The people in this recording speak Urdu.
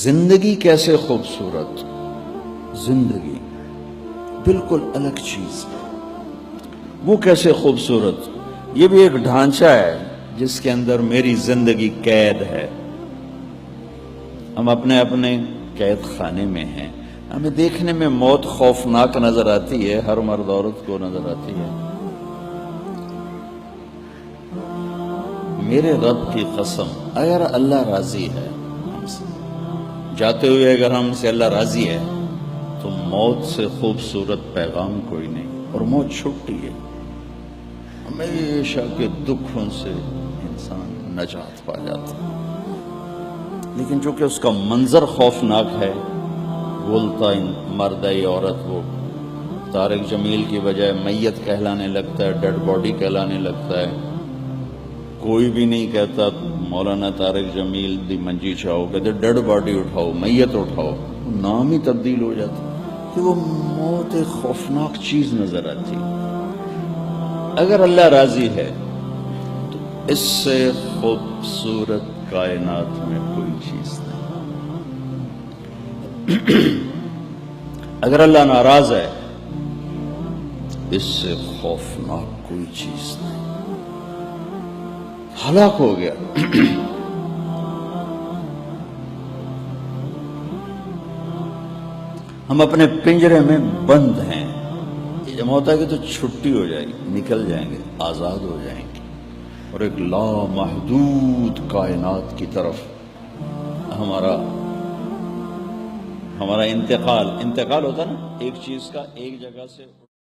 زندگی کیسے خوبصورت، زندگی بالکل الگ چیز، وہ کیسے خوبصورت، یہ بھی ایک ڈھانچہ ہے جس کے اندر میری زندگی قید ہے۔ ہم اپنے اپنے قید خانے میں ہیں، ہمیں دیکھنے میں موت خوفناک نظر آتی ہے، ہر مرد عورت کو نظر آتی ہے۔ میرے رب کی قسم، اگر اللہ راضی ہے ہم سے، جاتے ہوئے اگر ہم سے اللہ راضی ہے تو موت سے خوبصورت پیغام کوئی نہیں، اور موت چھوٹی ہے، ہمیشہ کے دکھوں سے انسان نجات پا جاتا ہے۔ لیکن چونکہ اس کا منظر خوفناک ہے، بولتا مرد ہے عورت، وہ طارق جمیل کی بجائے میت کہلانے لگتا ہے، ڈیڈ باڈی کہلانے لگتا ہے۔ کوئی بھی نہیں کہتا مولانا طارق جمیل دی منجی چاہو، کہتے ڈیڈ باڈی اٹھاؤ، میت اٹھاؤ، نام ہی تبدیل ہو جاتا کہ وہ موت ایک خوفناک چیز نظر آتی۔ اگر اللہ راضی ہے تو اس سے خوبصورت کائنات میں کوئی چیز نہیں۔ اگر اللہ ناراض ہے اس سے خوفناک کوئی چیز نہیں، ہلاک ہو گیا۔ ہم اپنے پنجرے میں بند ہیں، یہ جب ہوتا ہے کہ تو چھٹی ہو جائے گی، نکل جائیں گے، آزاد ہو جائیں گے، اور ایک لامحدود کائنات کی طرف ہمارا انتقال ہوتا نا، ایک چیز کا ایک جگہ سے